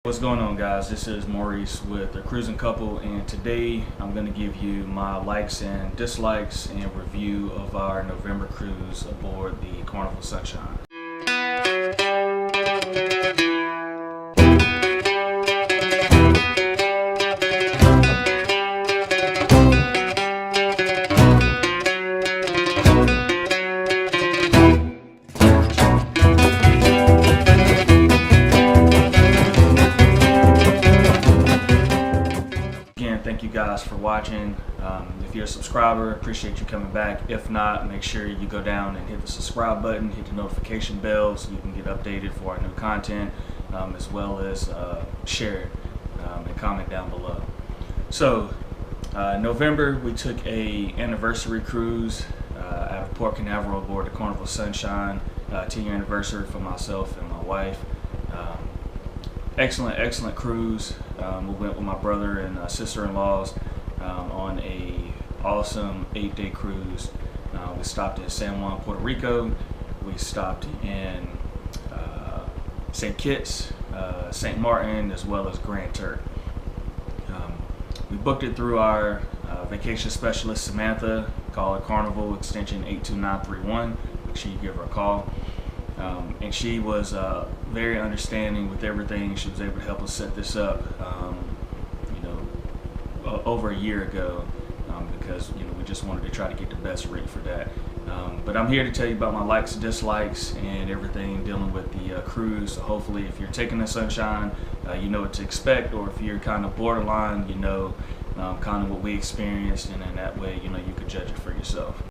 What's going on, guys? This is Maurice with the Cruising Couple, and today I'm going to give you my likes and dislikes and review of our November cruise aboard the Carnival Sunshine. Thank you guys for watching. If you're a subscriber, appreciate you coming back. If not, make sure you go down and hit the subscribe button, hit the notification bell so you can get updated for our new content, as well as share it and comment down below. So November, we took a anniversary cruise out of Port Canaveral aboard the Carnival Sunshine, 10-year anniversary for myself and my wife. Excellent cruise. We went with my brother and sister-in-laws on a awesome 8-day cruise. We stopped in San Juan, Puerto Rico. We stopped in St. Kitts, St. Maarten, as well as Grand Turk. We booked it through our vacation specialist, Samantha. Call her Carnival, extension 82931. Make sure you give her a call. And she was very understanding with everything. She was able to help us set this up, over a year ago, because we just wanted to try to get the best rate for that. But I'm here to tell you about my likes, dislikes, and everything dealing with the cruise. So hopefully, if you're taking the Sunshine, you know what to expect, or if you're kind of borderline, you know kind of what we experienced, and in that way, you could judge it for yourself.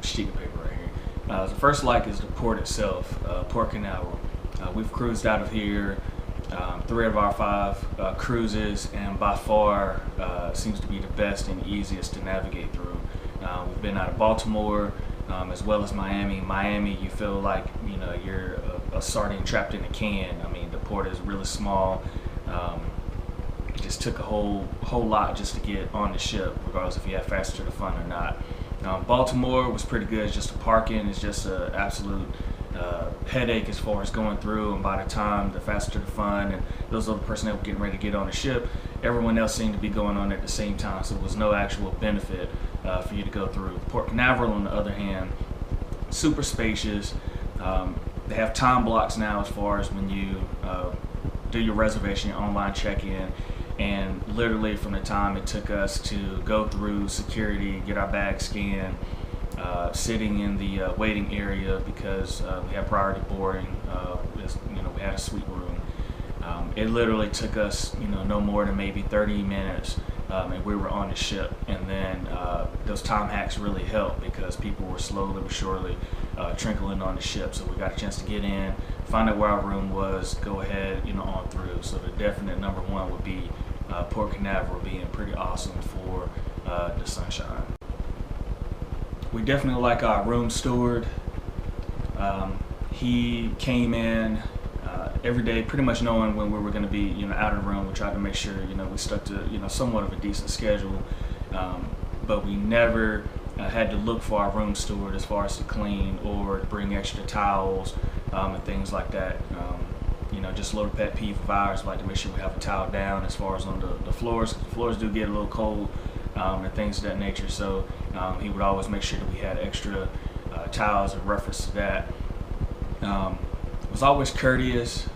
Sheet of paper right here. The first like is the port itself, Port Canaveral. We've cruised out of here 3 of our 5 cruises, and by far seems to be the best and easiest to navigate through. We've been out of Baltimore as well as Miami. Miami, you feel like you're a sardine trapped in a can. I mean, the port is really small. It just took a whole lot just to get on the ship, regardless if you had faster to fun or not. Baltimore was pretty good. It's just the parking is just an absolute headache as far as going through, and by the time the faster the fun and those other personnel were getting ready to get on the ship, everyone else seemed to be going on at the same time, so there was no actual benefit for you to go through. Port Canaveral, on the other hand, super spacious. They have time blocks now as far as when you do your reservation, your online check-in. And literally from the time it took us to go through security, get our bags scanned, sitting in the waiting area because we had priority boarding, we had a suite room. It literally took us no more than maybe 30 minutes, and we were on the ship. And then those time hacks really helped because people were slowly but surely trickling on the ship. So we got a chance to get in, find out where our room was, go ahead on through. So the definite number one would be Port Canaveral being pretty awesome for the Sunshine. We definitely like our room steward. He came in every day pretty much knowing when we were going to be out of the room. We tried to make sure we stuck to somewhat of a decent schedule, but we never had to look for our room steward as far as to clean or bring extra towels and things like that. Just a little pet peeve of ours. We like to make sure we have a towel down as far as on the floors. The floors do get a little cold and things of that nature, so he would always make sure that we had extra towels in reference to that. Was always courteous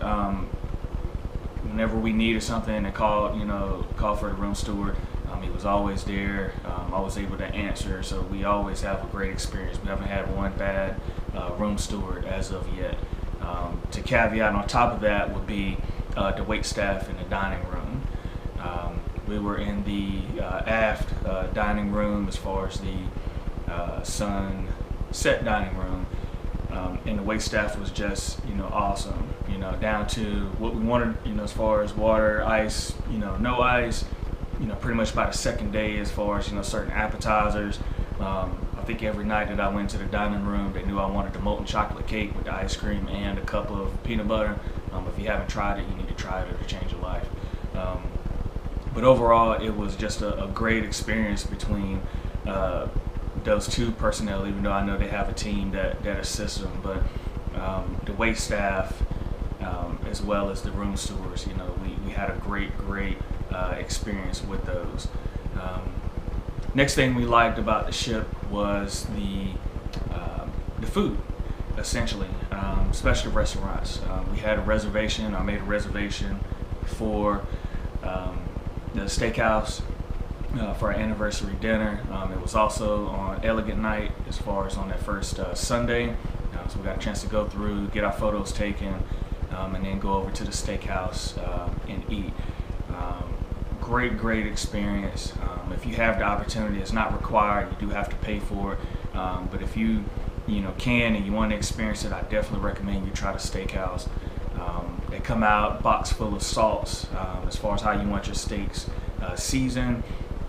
whenever we needed something and called for the room steward. He was always there, always able to answer, so we always have a great experience. We haven't had one bad room steward as of yet. To caveat on top of that would be the wait staff in the dining room. We were in the aft dining room as far as the sunset dining room, and the wait staff was just awesome. Down to what we wanted as far as water, ice, no ice. Pretty much by the second day as far as certain appetizers. I think every night that I went to the dining room, they knew I wanted the molten chocolate cake with the ice cream and a cup of peanut butter. If you haven't tried it, you need to try it. It'll change your life. But overall, it was just a great experience between those 2 personnel, even though I know they have a team that assists them. But the wait staff as well as the room tours. You know, we had a great experience with those. Next thing we liked about the ship was the food, essentially, especially restaurants. We had a reservation. I made a reservation for the Steakhouse for our anniversary dinner. It was also on Elegant Night, as far as on that first Sunday. So we got a chance to go through, get our photos taken, and then go over to the Steakhouse and eat. Great experience. If you have the opportunity, it's not required. You do have to pay for it. But if you can and you want to experience it, I definitely recommend you try the Steakhouse. They come out box full of salts as far as how you want your steaks seasoned.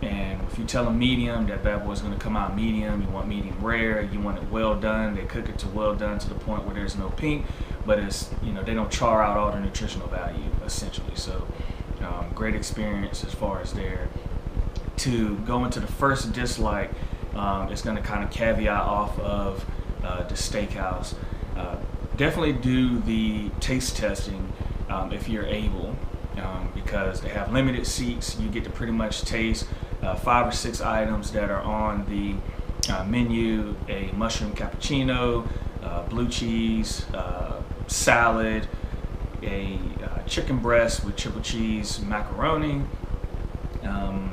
And if you tell them medium, that bad boy's going to come out medium. You want medium rare, you want it well done. They cook it to well done to the point where there's no pink, but it's, they don't char out all the nutritional value, essentially. So great experience as far as there. To go into the first dislike, it's going to kind of caveat off of the Steakhouse. Definitely do the taste testing if you're able, because they have limited seats. You get to pretty much taste 5 or 6 items that are on the menu: a mushroom cappuccino, blue cheese, salad, a chicken breast with triple cheese macaroni, I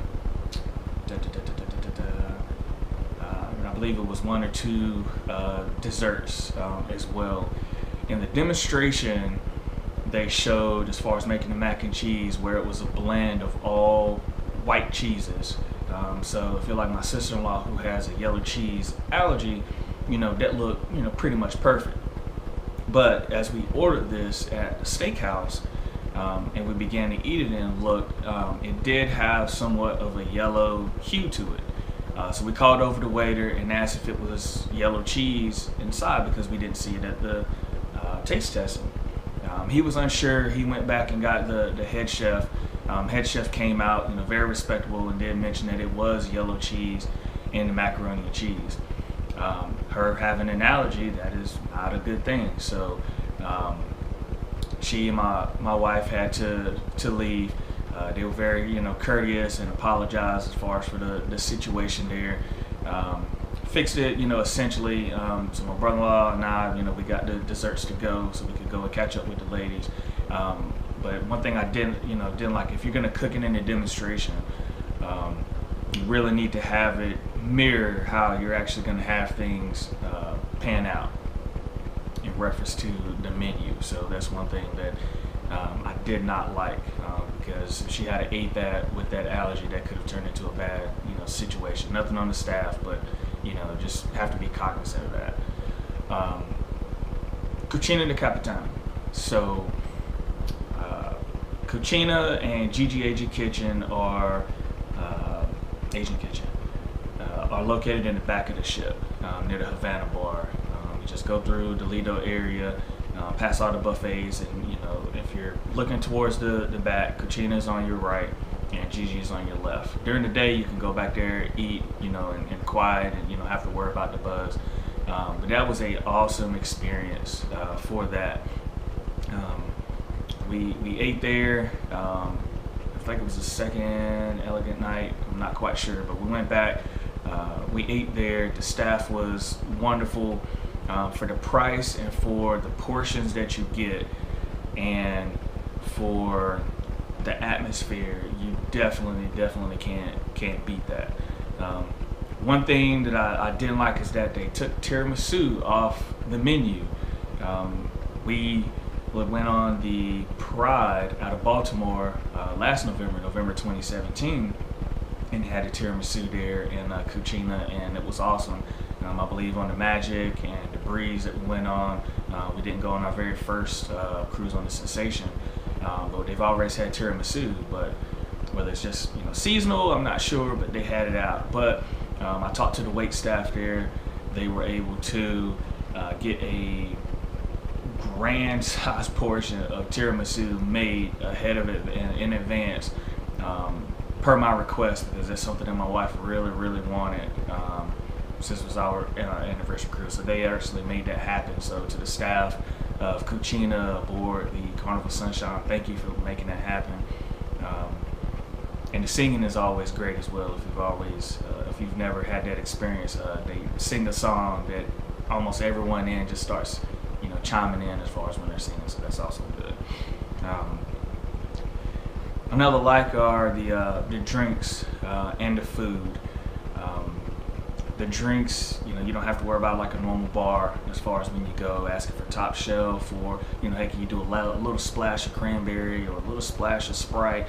believe it was 1 or 2 desserts as well. In the demonstration, they showed, as far as making the mac and cheese, where it was a blend of all white cheeses. So I feel like my sister-in-law, who has a yellow cheese allergy, that looked pretty much perfect. But as we ordered this at the Steakhouse and we began to eat it and look, it did have somewhat of a yellow hue to it. So we called over the waiter and asked if it was yellow cheese inside, because we didn't see it at the taste testing. He was unsure. He went back and got the head chef. Head chef came out, very respectable, and did mention that it was yellow cheese in the macaroni and cheese. Her having an allergy, that is not a good thing. So she and my wife had to leave. They were very courteous and apologized as far as for the situation there. Fixed it, essentially. So my brother-in-law and I, we got the desserts to go so we could go and catch up with the ladies. But one thing I didn't like, if you're gonna cook it in a demonstration, you really need to have it mirror how you're actually gonna have things pan out in reference to the menu. So that's one thing that I did not like, because if she had ate that with that allergy, that could have turned into a bad situation. Nothing on the staff, but just have to be cognizant of that. Cucina de Capitano. So Cucina and GGAG Kitchen are Asian Kitchen are located in the back of the ship, near the Havana bar. You just go through the Lido area, pass all the buffets, and if you're looking towards the back, Cucina is on your right and Gigi is on your left. During the day, you can go back there, eat, in quiet, and have to worry about the buzz. But that was a awesome experience for that. We ate there. I think it was the second Elegant Night. I'm not quite sure, but we went back. We ate there. The staff was wonderful for the price and for the portions that you get, and for the atmosphere. You definitely can't beat that. One thing that I didn't like is that they took tiramisu off the menu. We went on the Pride out of Baltimore last November 2017, and had a tiramisu there in Cucina, and it was awesome. I believe on the Magic and the Breeze that we went on, we didn't go on our very first cruise on the Sensation, but they've always had tiramisu. But whether it's just seasonal, I'm not sure, but they had it out. But I talked to the wait staff there. They were able to get a grand size portion of tiramisu made ahead of it in advance, per my request, because that's something that my wife really wanted since it was our anniversary cruise. So they actually made that happen. So to the staff, of cuisine aboard the Carnival Sunshine. Thank you for making that happen. And the singing is always great as well. If you've never had that experience, they sing a song that almost everyone in just starts, chiming in as far as when they're singing. So that's also good. Another like are the drinks and the food. The drinks, you don't have to worry about like a normal bar as far as when you go asking for top shelf, or hey, can you do a little splash of cranberry or a little splash of Sprite.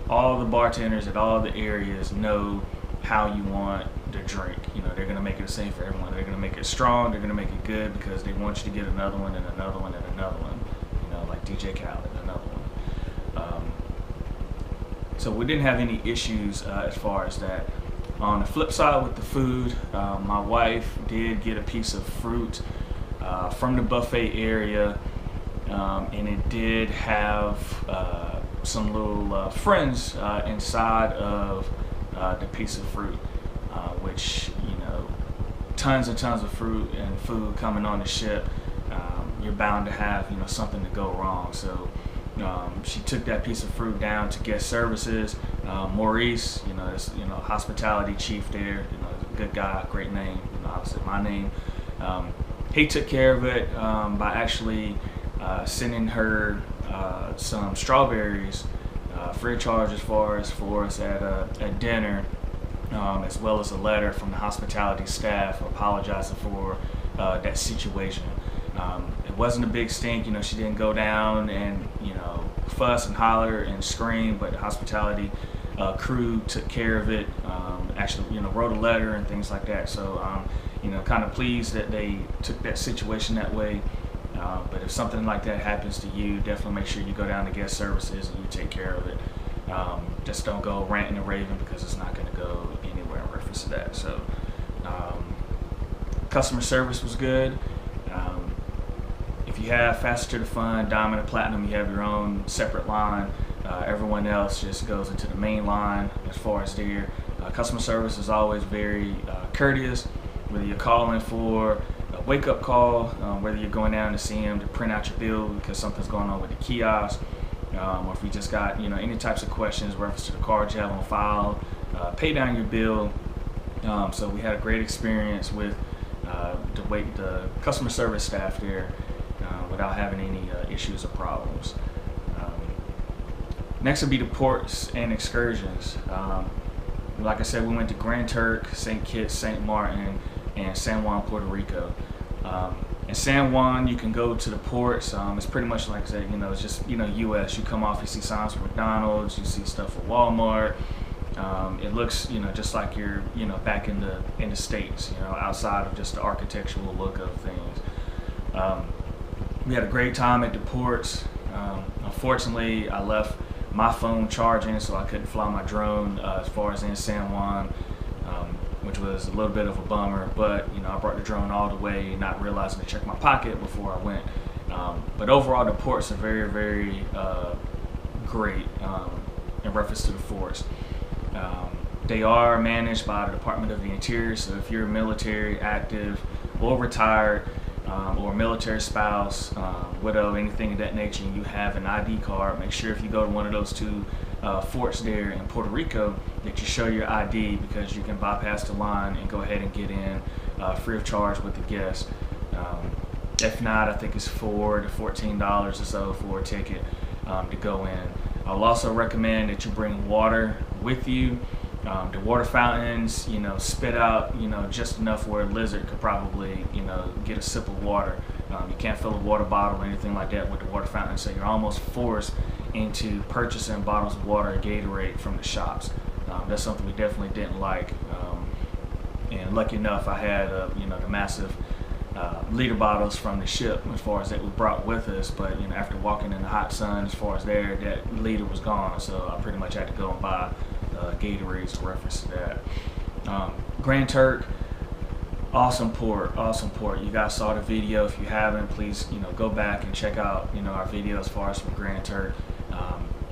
All the bartenders at all the areas know how you want the drink. They're going to make it the same for everyone. They're going to make it strong. They're going to make it good because they want you to get another one and another one and another one. Like DJ Khaled, another one. So we didn't have any issues as far as that. On the flip side with the food, my wife did get a piece of fruit from the buffet area, and it did have some little friends inside of the piece of fruit, which, tons and tons of fruit and food coming on the ship, you're bound to have, something to go wrong. So she took that piece of fruit down to guest services. Maurice, is, hospitality chief there, a good guy, great name, obviously my name. He took care of it by actually sending her some strawberries free of charge for us at dinner, as well as a letter from the hospitality staff apologizing for that situation. It wasn't a big stink, she didn't go down and fuss and holler and scream, but the hospitality crew took care of it. Actually, wrote a letter and things like that. So, kind of pleased that they took that situation that way. But if something like that happens to you, definitely make sure you go down to guest services and you take care of it. Just don't go ranting and raving, because it's not going to go anywhere in reference to that. So, customer service was good. If you have Faster to the Fun, Diamond, and Platinum, you have your own separate line. Everyone else just goes into the main line as far as there. Customer service is always very courteous, whether you're calling for a wake-up call, whether you're going down to see them to print out your bill because something's going on with the kiosk, or if you just got any types of questions reference to the cards you have on file, pay down your bill. So we had a great experience with the customer service staff there without having any issues or problems. Next would be the ports and excursions. Like I said, we went to Grand Turk, St. Kitts, St. Maarten, and San Juan, Puerto Rico. In San Juan, you can go to the ports. It's pretty much like I said, it's just U.S. You come off, you see signs for McDonald's, you see stuff for Walmart. It looks just like you're back in the States, outside of just the architectural look of things. We had a great time at the ports. Unfortunately, I left my phone charging, so I couldn't fly my drone as far as in San Juan, which was a little bit of a bummer. But I brought the drone all the way, not realizing to check my pocket before I went. But overall, the ports are very, very great in reference to the forts. They are managed by the Department of the Interior, so if you're military, active, or retired, or military spouse, widow, anything of that nature, and you have an ID card, make sure if you go to one of those two forts there in Puerto Rico that you show your ID, because you can bypass the line and go ahead and get in free of charge with the guest. If not, I think it's $4 to $14 or so for a ticket to go in. I'll also recommend that you bring water with you. The water fountains, spit out, just enough where a lizard could probably, get a sip of water. You can't fill a water bottle or anything like that with the water fountain, so you're almost forced into purchasing bottles of water or Gatorade from the shops. That's something we definitely didn't like. And lucky enough, I had, the massive liter bottles from the ship as far as that we brought with us, but after walking in the hot sun, as far as there, that liter was gone, so I pretty much had to go and buy Gatorades to reference to that. Grand Turk, awesome port. You guys saw the video. If you haven't, please go back and check out our video as far as from Grand Turk.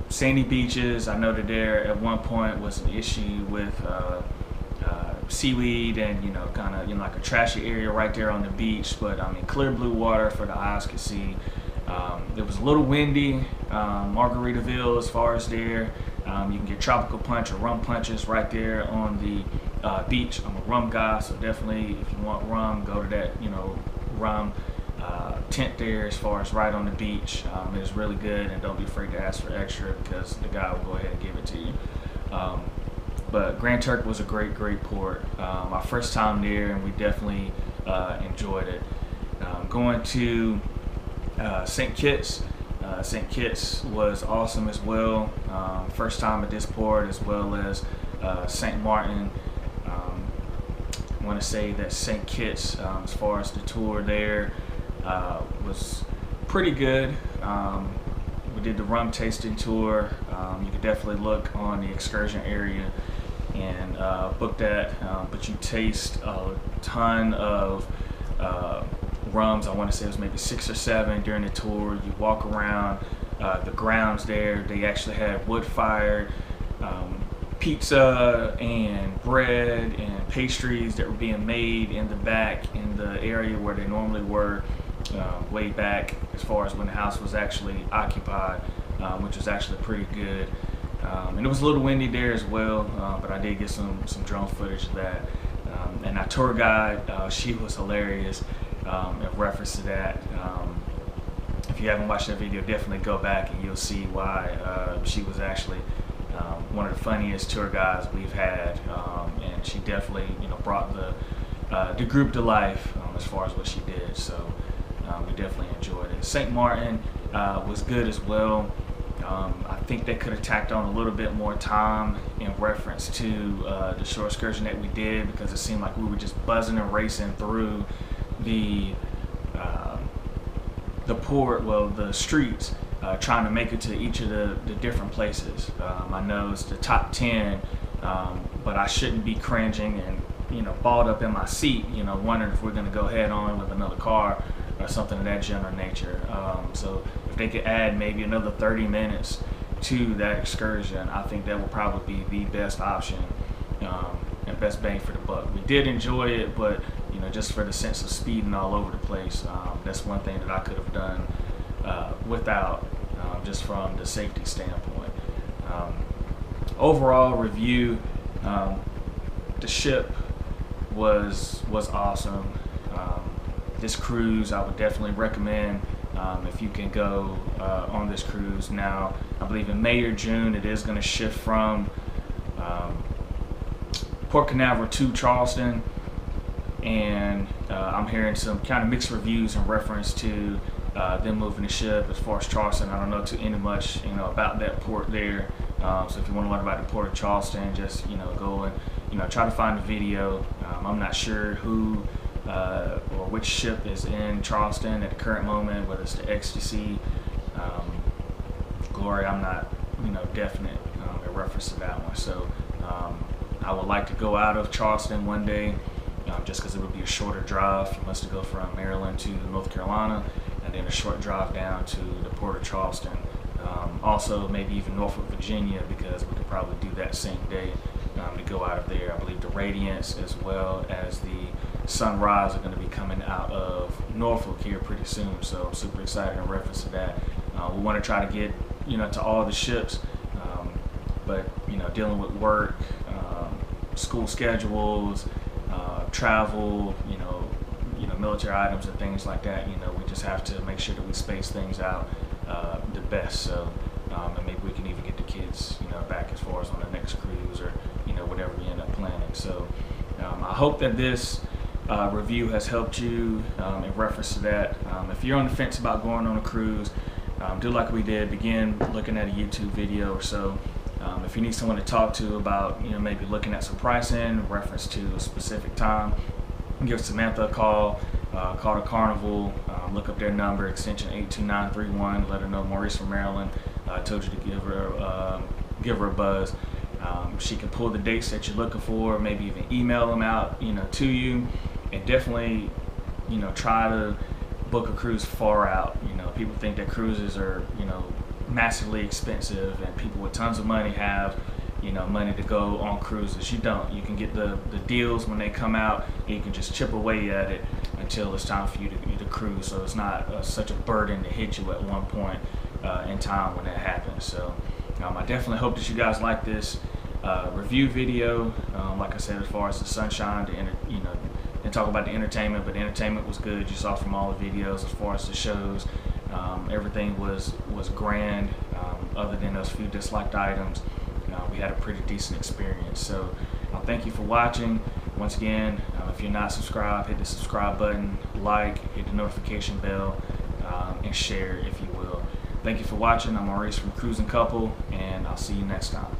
Sandy beaches. I know that there at one point was an issue with seaweed and kind of like a trashy area right there on the beach, but I mean clear blue water for the eyes could see. It was a little windy, Margaritaville as far as there. You can get tropical punch or rum punches right there on the beach. I'm a rum guy, so definitely if you want rum, go to that rum tent there as far as right on the beach. It is really good, and don't be afraid to ask for extra because the guy will go ahead and give it to you. But Grand Turk was a great port. My first time there, and we definitely enjoyed it. Going to St. Kitts. St. Kitts was awesome as well. First time at this port, as well as St. Maarten. I want to say that St. Kitts, as far as the tour there, was pretty good. We did the rum tasting tour. You could definitely look on the excursion area and book that, but you taste a ton of rums. I want to say it was maybe 6 or 7 during the tour. You walk around the grounds there. They actually had wood-fired pizza and bread and pastries that were being made in the back in the area where they normally were, way back as far as when the house was actually occupied, which was actually pretty good. And it was a little windy there as well, but I did get some drone footage of that. And our tour guide, she was hilarious in reference to that. If you haven't watched that video, definitely go back and you'll see why she was actually one of the funniest tour guides we've had, and she definitely brought the group to life as far as what she did. So we definitely enjoyed it. St. Maarten was good as well. I think they could have tacked on a little bit more time in reference to the shore excursion that we did, because it seemed like we were just buzzing and racing through the port, the streets, trying to make it to each of the different places. I know it's the top 10, but I shouldn't be cringing and balled up in my seat, wondering if we're going to go head on with another car or something of that general nature. So if they could add maybe another 30 minutes to that excursion, I think that would probably be the best option and best bang for the buck. We did enjoy it, but just for the sense of speeding all over the place, that's one thing that I could have done without, just from the safety standpoint. Overall review, the ship was awesome. This cruise I would definitely recommend if you can go on this cruise. Now, I believe in May or June it is going to shift from Port Canaveral to Charleston, and I'm hearing some kind of mixed reviews in reference to them moving the ship. As far as Charleston, I don't know too much about that port there. So if you want to learn about the port of Charleston, just go and try to find a video. I'm not sure who or which ship is in Charleston at the current moment, whether it's the Ecstasy, Glory. I'm not definite in reference to that one. So I would like to go out of Charleston one day, just because it would be a shorter drive. You must go from Maryland to North Carolina, and then a short drive down to the port of Charleston. Also maybe even Norfolk, Virginia, because we could probably do that same day to go out of there. I believe the Radiance as well as the Sunrise are going to be coming out of Norfolk here pretty soon, so I'm super excited in reference to that. We want to try to get to all the ships, but dealing with work, school schedules, travel, military items and things like that, we just have to make sure that we space things out the best. So and maybe we can even get the kids back as far as on the next cruise, or whatever we end up planning. So I hope that this review has helped you in reference to that. If you're on the fence about going on a cruise, do like we did, begin looking at a YouTube video or so. If you need someone to talk to about maybe looking at some pricing in reference to a specific time, give Samantha a call. Call the Carnival, look up their number, extension 82931. Let her know Maurice from Maryland told you to give her a buzz. She can pull the dates that you're looking for, maybe even email them out to you, and definitely try to book a cruise far out. People think that cruises are massively expensive, and people with tons of money have money to go on cruises. You don't. You can get the deals when they come out, and you can just chip away at it until it's time for you to cruise. So it's not such a burden to hit you at one point in time when that happens. So I definitely hope that you guys like this review video. Like I said, as far as the Sunshine, didn't talk about the entertainment, but the entertainment was good. You saw from all the videos. As far as the shows, everything was grand, other than those few disliked items. We had a pretty decent experience. So thank you for watching. Once again, if you're not subscribed, hit the subscribe button, hit the notification bell, and share if you will. Thank you for watching. I'm Maurice from Cruising Couple, and I'll see you next time.